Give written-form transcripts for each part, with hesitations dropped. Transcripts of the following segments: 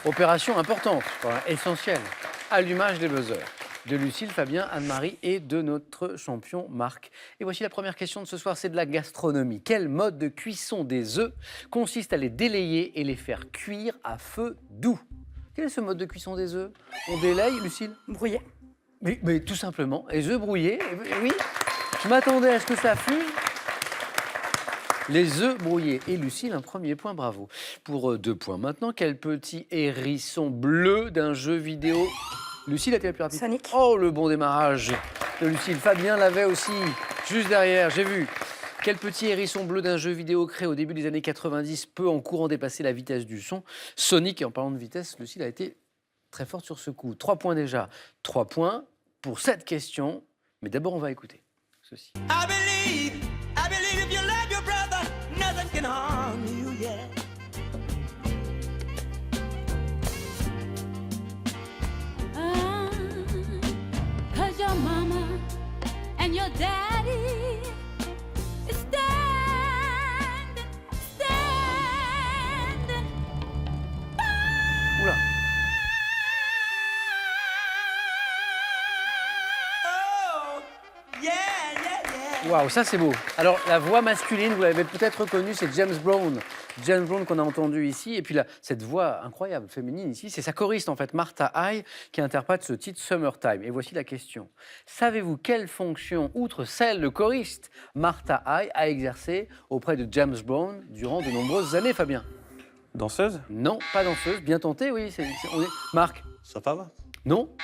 Opération importante, essentielle. Allumage des buzzers de Lucille, Fabien, Anne-Marie et de notre champion Marc. Et voici la première question de ce soir, c'est de la gastronomie. Quel mode de cuisson des œufs consiste à les délayer et les faire cuire à feu doux? Quel est ce mode de cuisson des œufs? On délaye, Lucille? Brouillé. Mais tout simplement, les œufs brouillés, oui. Je m'attendais à ce que ça fût. Les œufs brouillés. Et Lucille, un premier point, bravo. Pour 2 points. Maintenant, quel petit hérisson bleu d'un jeu vidéo? Lucille a été la plus rapide. Sonic. Oh, le bon démarrage de Lucille. Fabien l'avait aussi, juste derrière, j'ai vu. Quel petit hérisson bleu d'un jeu vidéo créé au début des années 90 peut en courant dépasser la vitesse du son? Sonic, et en parlant de vitesse, Lucille a été très forte sur ce coup. 3 points déjà. 3 points pour cette question. Mais d'abord, on va écouter ceci. I believe if you love your brother, nothing can harm you, yeah. Cause your mama and your daddy is standing. Oula. Oh, yeah, yeah, yeah. Waouh, ça c'est beau. Alors la voix masculine, vous l'avez peut-être reconnue, c'est James Brown. James Brown qu'on a entendu ici. Et puis là, cette voix incroyable, féminine ici, c'est sa choriste en fait, Martha High, qui interprète ce titre Summertime. Et voici la question. Savez-vous quelle fonction, outre celle de choriste, Martha High a exercée auprès de James Brown durant de nombreuses années, Fabien? Danseuse? Non, pas danseuse. Bien tenté, oui. Marc? Sa femme? Non.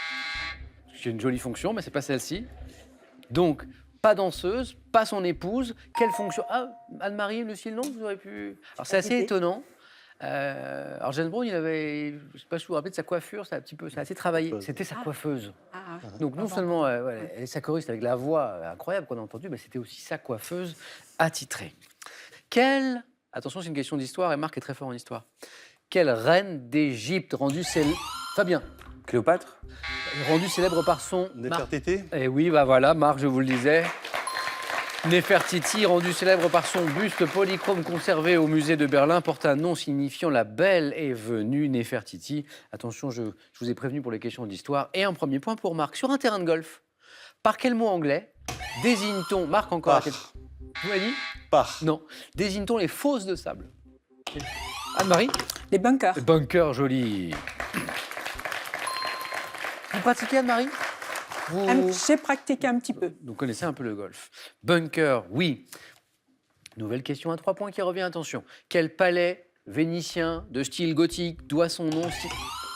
C'est une jolie fonction, mais c'est pas celle-ci. Donc, pas danseuse, pas son épouse. Quelle fonction? Ah, Anne-Marie, Lucille, non, vous auriez pu. Alors, c'est assez étonnant. Alors, James Brown, il avait, je sais pas si vous vous rappelez de sa coiffure, c'est un petit peu, c'est assez travaillé. C'était sa coiffeuse. Donc, non seulement elle est sa choriste avec la voix incroyable qu'on a entendue, mais c'était aussi sa coiffeuse attitrée. Quelle. Attention, c'est une question d'histoire et Marc est très fort en histoire. Quelle reine d'Égypte rendue célèbre. Fabien. Cléopâtre? Rendue célèbre par son. Néfertiti? Eh oui, bah voilà, Marc, je vous le disais. Néfertiti, rendue célèbre par son buste polychrome conservé au musée de Berlin, porte un nom signifiant la belle est venue, Néfertiti. Attention, je vous ai prévenu pour les questions d'histoire. Et un premier point pour Marc. Sur un terrain de golf, par quel mot anglais désigne-t-on. Marc, encore à quel. Vous m'avez dit? Par. Non. Désigne-t-on les fosses de sable? Anne-Marie? Les bunkers. Les bunkers, joli. Vous pratiquez, Anne-Marie? J'ai pratiqué un petit peu. Vous connaissez un peu le golf. Bunker, oui. Nouvelle question à 3 points qui revient, attention. Quel palais vénitien de style gothique doit son nom?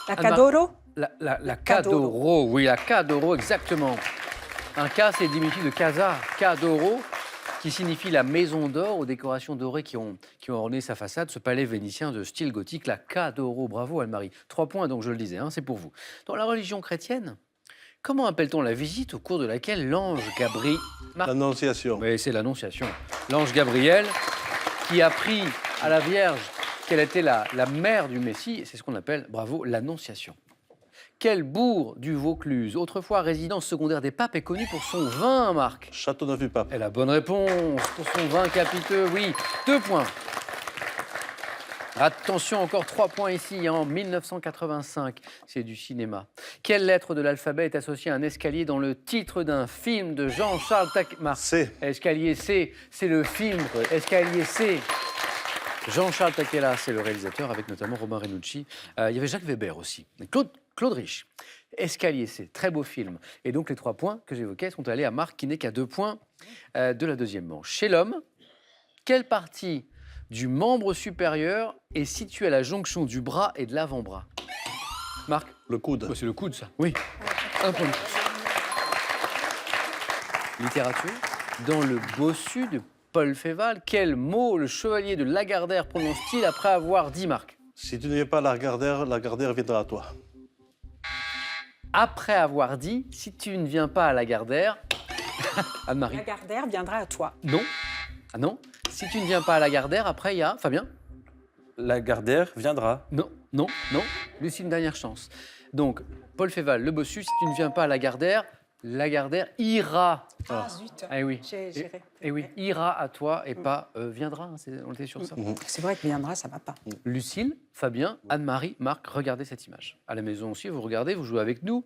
La Cadoro? La Cadoro, oui, la Cadoro, exactement. Un K, c'est diminutif de Casa, Cadoro, qui signifie la maison d'or aux décorations dorées qui ont orné sa façade, ce palais vénitien de style gothique, la Cadoro. Bravo, Anne-Marie. 3 points, donc je le disais, c'est pour vous. Dans la religion chrétienne, comment appelle-t-on la visite au cours de laquelle l'ange Gabriel... L'Annonciation. Oui, c'est l'Annonciation. L'ange Gabriel qui a appris à la Vierge qu'elle était la mère du Messie, c'est ce qu'on appelle, bravo, l'Annonciation. Quel bourg du Vaucluse, autrefois résidence secondaire des papes, est connu pour son vin, Marc? Châteauneuf-du-Pape. Et la bonne réponse pour son vin capiteux, oui. 2 points. Attention, encore 3 points ici, en 1985, c'est du cinéma. Quelle lettre de l'alphabet est associée à un escalier dans le titre d'un film de Jean-Charles Taquet? C. Escalier C, c'est le film Escalier C. Jean-Charles Taquet, c'est le réalisateur, avec notamment Romain Renucci. Il y avait Jacques Weber aussi. Claude Rich. Escalier C, très beau film. Et donc les 3 points que j'évoquais sont allés à Marc, qui n'est qu'à 2 points de la deuxième manche. Chez l'homme, quelle partie du membre supérieur est située à la jonction du bras et de l'avant-bras? Marc? Le coude. C'est le coude, ça. Oui. Un point. Littérature. Dans le Bossu de Paul Féval, quel mot le chevalier de Lagardère prononce-t-il après avoir dit, Marc? Si tu ne viens pas à Lagardère viendra à toi. Après avoir dit, si tu ne viens pas à Lagardère... Anne-Marie? Lagardère viendra à toi. Non. Ah non? Si tu ne viens pas à Lagardère, après il y a... Fabien? Lagardère viendra. Non. Lucie, une dernière chance. Donc, Paul Féval, le Bossu, si tu ne viens pas à Lagardère, Lagardère ira. Ah, zut. Eh oui. J'ai Et oui, ira à toi et pas viendra. Hein, on était sur ça. C'est vrai que viendra, ça va pas. Lucille, Fabien, Anne-Marie, Marc, regardez cette image. À la maison aussi, vous regardez, vous jouez avec nous.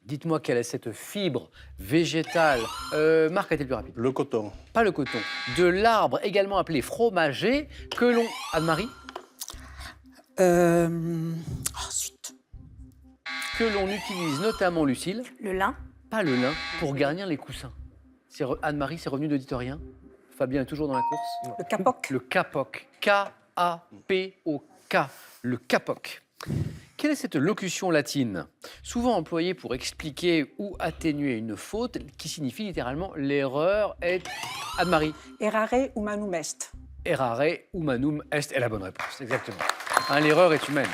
Dites-moi quelle est cette fibre végétale. Marc a été le plus rapide. Le coton. Pas le coton. De l'arbre également appelé fromager que l'on... Anne-Marie, Oh, zut. que l'on utilise notamment, Lucille, Le lin. pas le lin, pour garnir les coussins. Anne-Marie, c'est revenu d'auditorien. Fabien est toujours dans la course. Le capoc. Le capoc. K-A-P-O-K. Le capoc. Quelle est cette locution latine, souvent employée pour expliquer ou atténuer une faute, qui signifie littéralement l'erreur est... Anne-Marie, Errare humanum est. errare humanum est est la bonne réponse, exactement. Hein, l'erreur est humaine.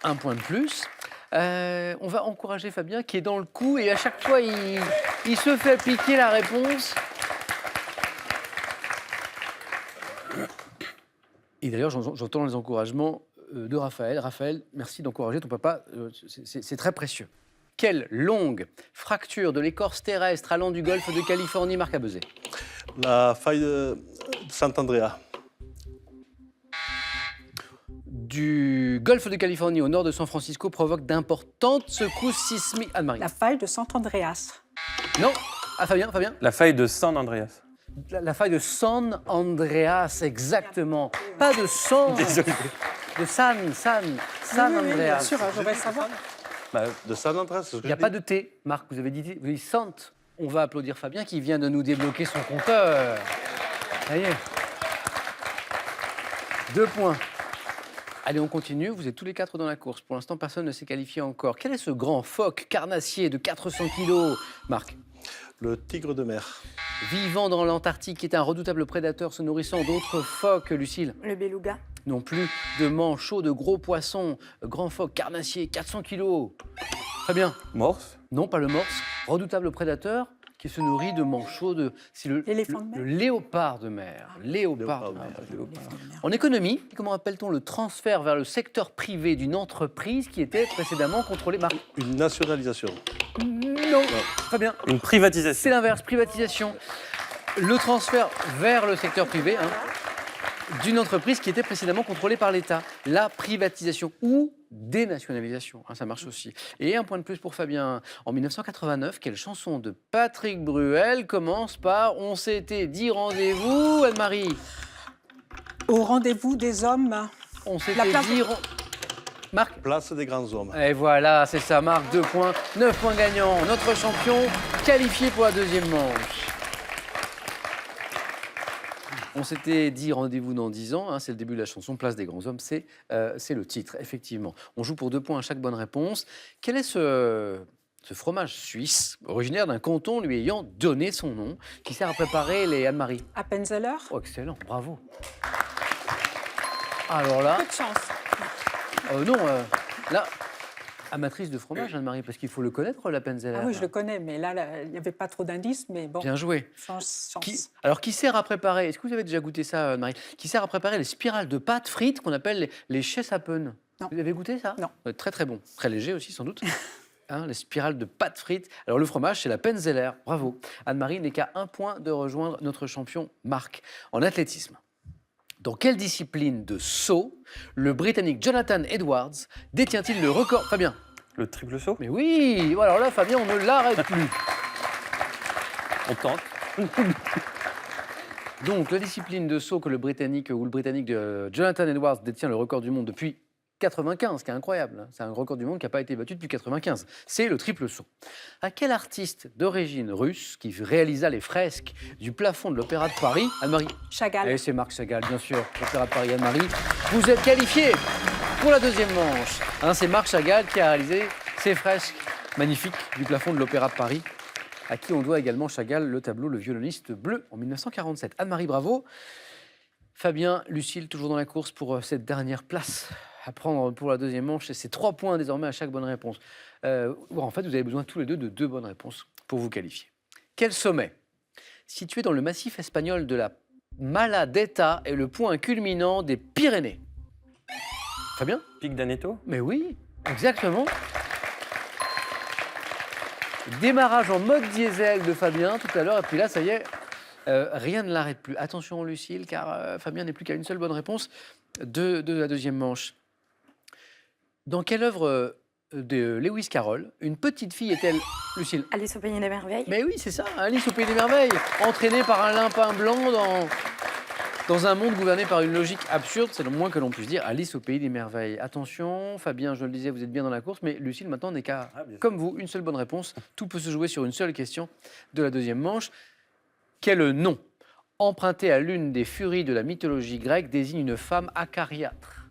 Un point de plus. On va encourager Fabien qui est dans le coup et à chaque fois il se fait appliquer la réponse. Et d'ailleurs, j'entends les encouragements de Raphaël. Raphaël, merci d'encourager ton papa, c'est très précieux. Quelle longue fracture de l'écorce terrestre allant du golfe de Californie, Marc Abezé? La faille de Sant'Andrea. Du golfe de Californie au nord de San Francisco provoque d'importantes secousses sismiques. Anne-Marie. La faille de Sant Andreas. Non. Ah, Fabien. La faille de San Andreas. La faille de San Andreas, exactement. Pas de San. Désolé. De San Oui, bien Andreas. sûr, je voudrais savoir. De San Andreas, c'est ce que Il n'y a je pas dis. de T, Marc, vous avez dit Sant. On va applaudir Fabien qui vient de nous débloquer son compteur. Ça y est. 2 points. Allez, on continue. Vous êtes tous les 4 dans la course. Pour l'instant, personne ne s'est qualifié encore. Quel est ce grand phoque carnassier de 400 kilos, Marc? Le tigre de mer. Vivant dans l'Antarctique, qui est un redoutable prédateur se nourrissant d'autres phoques, Lucille. Le beluga. Non plus de manchots, de gros poissons, grand phoque carnassier, 400 kilos. Très bien. Morse. Non, pas le morse. Redoutable prédateur qui se nourrit de manchots, c'est L'éléphant de mer. le léopard de mer. Léopard de mer. En économie, comment appelle-t-on le transfert vers le secteur privé d'une entreprise qui était précédemment contrôlée par... Une nationalisation. Non, très bien. Une privatisation. C'est l'inverse, privatisation. Le transfert vers le secteur privé d'une entreprise qui était précédemment contrôlée par l'État. La privatisation ou dénationalisation, ça marche aussi. Et un point de plus pour Fabien. En 1989, quelle chanson de Patrick Bruel commence par « On s'était dit rendez-vous » Anne-Marie? Au rendez-vous des hommes. On La s'était place- dit... Marc? Place des grands hommes. Et voilà, c'est ça, Marc, 2 points, 9 points gagnants. Notre champion qualifié pour la deuxième manche. On s'était dit rendez-vous dans 10 ans, c'est le début de la chanson, Place des grands hommes, c'est le titre, effectivement. On joue pour 2 points à chaque bonne réponse. Quel est ce fromage suisse, originaire d'un canton lui ayant donné son nom, qui sert à préparer les Anne-Marie? Appenzeller. Oh, excellent, bravo. Alors là... Peu de chance. Non, là, amatrice de fromage, Anne-Marie, parce qu'il faut le connaître, l'Appenzeller. Ah oui, je le connais, mais là, il n'y avait pas trop d'indices, mais bon. Bien joué. Chance. Qui sert à préparer, est-ce que vous avez déjà goûté ça, Anne-Marie? Qui sert à préparer les spirales de pâtes frites qu'on appelle les Schessappen. Non. Vous avez goûté ça? Non. Très très bon. Très léger aussi, sans doute. Les spirales de pâtes frites. Alors le fromage, c'est l'Appenzeller. Bravo. Anne-Marie n'est qu'à 1 point de rejoindre notre champion Marc. En athlétisme, dans quelle discipline de saut le Britannique Jonathan Edwards détient-il le record? Fabien? Le triple saut. Mais oui. Alors là, Fabien, on ne l'arrête plus. On tente. Donc, la discipline de saut que le Britannique Jonathan Edwards détient le record du monde depuis 95, qui est incroyable. C'est un record du monde qui n'a pas été battu depuis 95. C'est le triple saut. À quel artiste d'origine russe qui réalisa les fresques du plafond de l'Opéra de Paris? Anne-Marie? Chagall. Et c'est Marc Chagall, bien sûr. L'Opéra de Paris, Anne-Marie. Vous êtes qualifiés pour la deuxième manche. C'est Marc Chagall qui a réalisé ces fresques magnifiques du plafond de l'Opéra de Paris, à qui on doit également Chagall le tableau Le violoniste bleu en 1947. Anne-Marie, bravo. Fabien, Lucille, toujours dans la course pour cette dernière place à prendre pour la deuxième manche. Et c'est 3 points désormais à chaque bonne réponse. En fait, vous avez besoin tous les deux de 2 bonnes réponses pour vous qualifier. Quel sommet, situé dans le massif espagnol de la Maladeta, est le point culminant des Pyrénées? Fabien? Pic d'Aneto. Mais oui, exactement. Démarrage en mode diesel de Fabien tout à l'heure. Et puis là, ça y est, rien ne l'arrête plus. Attention, Lucille, car Fabien n'est plus qu'à une seule bonne réponse de la deuxième manche. Dans quelle œuvre de Lewis Carroll, une petite fille est-elle, Lucille? Alice au pays des merveilles. Mais oui, c'est ça, Alice au pays des merveilles, entraînée par un lapin blanc dans un monde gouverné par une logique absurde, c'est le moins que l'on puisse dire. Alice au pays des merveilles. Attention, Fabien, je le disais, vous êtes bien dans la course, mais Lucille maintenant n'est qu'à, comme vous, une seule bonne réponse. Tout peut se jouer sur une seule question de la deuxième manche. Quel nom, emprunté à l'une des furies de la mythologie grecque, désigne une femme acariâtre?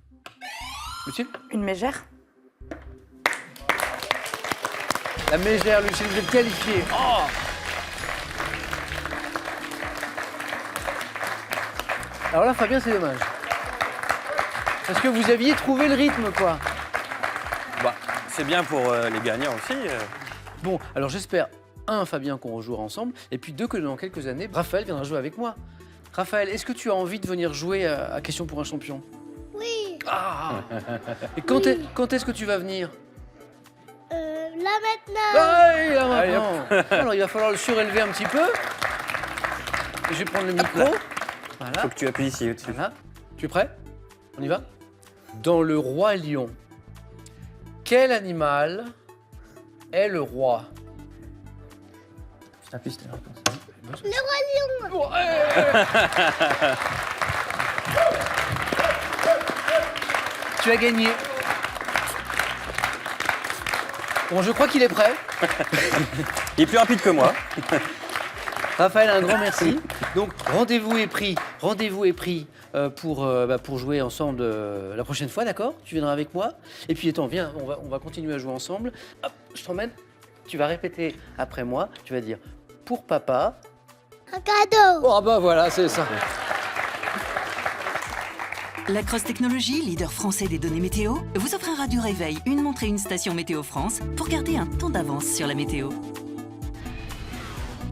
Lucille? Une mégère. La mégère, Lucille, vous êtes qualifiée. Oh! Alors là, Fabien, c'est dommage. Parce que vous aviez trouvé le rythme, quoi. Bah, c'est bien pour les gagnants aussi. Bon, alors j'espère, Fabien, qu'on rejouera ensemble, et puis que dans quelques années, Raphaël viendra jouer avec moi. Raphaël, est-ce que tu as envie de venir jouer à Question pour un champion? Oui. Ah! Et quand est-ce que tu vas venir? Là maintenant. Ah, là maintenant. Alors il va falloir le surélever un petit peu. Je vais prendre le micro. Voilà. Faut que tu appuies ici au-dessus. Voilà. Tu es prêt? On y va? Dans le roi lion, quel animal est le roi? Le roi lion. Tu as gagné. Bon, je crois qu'il est prêt. Il est plus rapide que moi. Raphaël, un grand merci. Donc, rendez-vous est pris. Rendez-vous est pris pour jouer ensemble la prochaine fois, d'accord? Tu viendras avec moi. Et puis, attends, viens, on va continuer à jouer ensemble. Hop, je t'emmène. Tu vas répéter après moi. Tu vas dire pour papa. Un cadeau. Oh, bah voilà, c'est ça. La Cross Technologie, leader français des données météo, vous offrira du réveil, une montre et une station Météo France pour garder un temps d'avance sur la météo.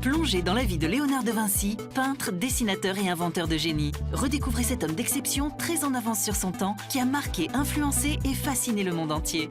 Plongez dans la vie de Léonard de Vinci, peintre, dessinateur et inventeur de génie. Redécouvrez cet homme d'exception très en avance sur son temps qui a marqué, influencé et fasciné le monde entier.